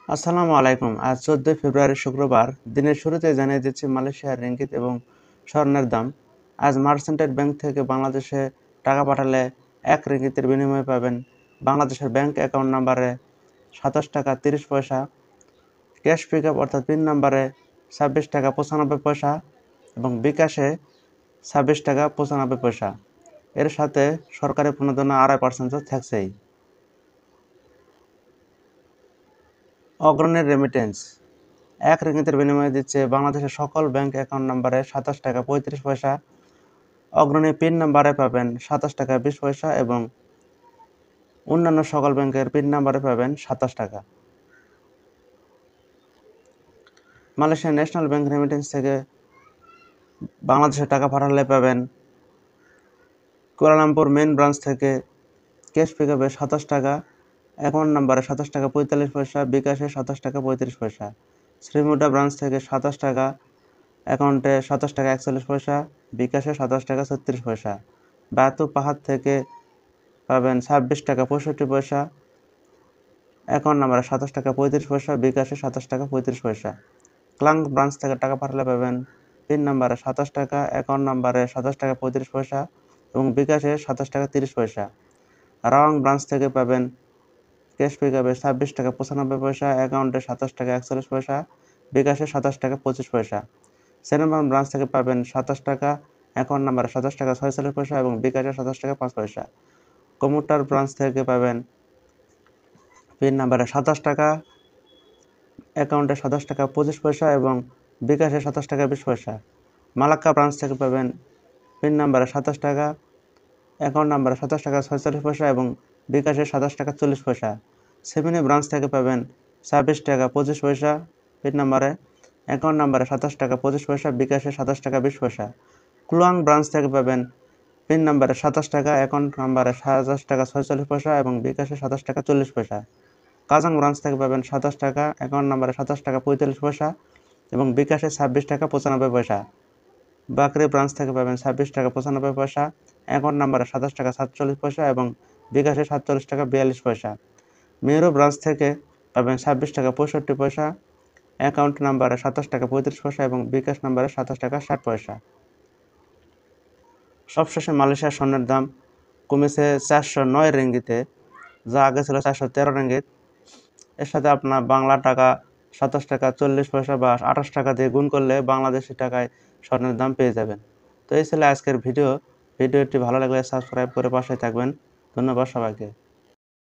আসসালামু আলাইকুম। আজ 14 ফেব্রুয়ারি শুক্রবার। দিনের শুরুতে জানিয়ে দিচ্ছি মালয়েশিয়ার রিঙ্গিত এবং স্বর্ণের দাম। আজ মার্চেন্টাইল ব্যাংক থেকে বাংলাদেশে টাকা পাঠালে 1 রিঙ্গিতের বিনিময়ে পাবেন বাংলাদেশের ব্যাংক অ্যাকাউন্ট নম্বরে 27 টাকা 30 পয়সা, ক্যাশ পিকআপ অর্থাৎ পিন নম্বরে 26 টাকা 95 পয়সা এবং বিকাশে 26 টাকা 95 পয়সা। এর সাথে সরকারি প্রণোদনা 2.5% থাকছেই। অগ্রণীর রেমিটেন্স 1 রিঙ্গিতের বিনিময়ে দিচ্ছে বাংলাদেশের সকল ব্যাংক অ্যাকাউন্ট নম্বরে 27 টাকা 35 পয়সা। অগ্রণী পিন নম্বরে পাবেন 27 টাকা 20 পয়সা এবং অন্যান্য সকল ব্যাংকের পিন নম্বরে পাবেন 27 টাকা। মালয়েশিয়া ন্যাশনাল ব্যাংক রেমিটেন্স থেকে বাংলাদেশে টাকা পাঠালে পাবেন কুয়ালালামপুর মেইন ব্রাঞ্চ থেকে ক্যাশ পিকআপে 27 টাকা, অ্যাকাউন্ট নম্বরে 27 টাকা 45 পয়সা, বিকাশে 27 টাকা 35 পয়সা। শ্রীমুডা ব্রাঞ্চ থেকে 27 টাকা, অ্যাকাউন্টে 27 টাকা 41 পয়সা, বিকাশে 27 টাকা 36 পয়সা। বাতু পাহাড় থেকে পাবেন 26 টাকা 65 পয়সা, অ্যাকাউন্ট নম্বরে 27 টাকা 35 পয়সা, বিকাশে 27 টাকা 35 পয়সা। ক্লাং ব্রাঞ্চ থেকে টাকা পাঠালে পাবেন পিন নম্বরে 27 টাকা, অ্যাকাউন্ট নম্বরে 27 টাকা 35 পয়সা এবং বিকাশে 27 টাকা 30 পয়সা। রাওয়াং ব্রাঞ্চ থেকে পাবেন ক্যাশ পিকআপে 26 টাকা 95 পয়সা, অ্যাকাউন্টে 27 টাকা 41 পয়সা, বিকাশে 27 টাকা 25 পয়সা। সেরেনবান ব্রাঞ্চ থেকে পাবেন 27 টাকা, অ্যাকাউন্ট নম্বরে 27 টাকা 46 পয়সা এবং বিকাশে 27 টাকা 5 পয়সা। কমুটার ব্রাঞ্চ থেকে পাবেন পিন নম্বরে 27 টাকা, অ্যাকাউন্টে 27 টাকা 25 পয়সা এবং বিকাশে 27 টাকা 20 পয়সা। মালাক্কা ব্রাঞ্চ থেকে পাবেন পিন নম্বরে 27 টাকা, অ্যাকাউন্ট নম্বরে 27 টাকা 46 পয়সা এবং বিকাশে 27 টাকা 40 পয়সা। সেমিনি ব্রাঞ্চ থেকে পাবেন 26 টাকা 25 পয়সা পিন নম্বরে, অ্যাকাউন্ট নম্বরে 27 টাকা 25 পয়সা, বিকাশে 27 টাকা 20 পয়সা। ক্লুয়াং ব্রাঞ্চ থেকে পাবেন পিন নম্বরে 27 টাকা, অ্যাকাউন্ট নম্বরে 27 টাকা 46 পয়সা এবং বিকাশে 27 টাকা 40 পয়সা। কাজাং ব্রাঞ্চ থেকে পাবেন 27 টাকা, অ্যাকাউন্ট নম্বরে 27 টাকা 45 পয়সা এবং বিকাশে 26 টাকা 95 পয়সা। বাকরি ব্রাঞ্চ থেকে পাবেন 26 টাকা 95 পয়সা, অ্যাকাউন্ট নম্বরে 27 টাকা 47 পয়সা এবং বিকাশে 47 টাকা 42 পয়সা। মেরু ব্রাঞ্চ থেকে পাবেন 26 টাকা 65 পয়সা, অ্যাকাউন্ট নম্বরে 27 টাকা 35 পয়সা এবং বিকাশ নম্বরে 27 টাকা 60 পয়সা। সবশেষে মালয়েশিয়ার স্বর্ণের দাম কমেছে 409 রিঙ্গিতে, যা আগে ছিল 413 রিঙ্গিত। এর সাথে আপনার বাংলা টাকা 27 টাকা 40 পয়সা বা 28 টাকা দিয়ে গুণ করলে বাংলাদেশি টাকায় স্বর্ণের দাম পেয়ে যাবেন। তো এই ছিল আজকের ভিডিওটি ভালো লাগলে সাবস্ক্রাইব করে পাশে থাকবেন। ধন্যবাদ সবাইকে।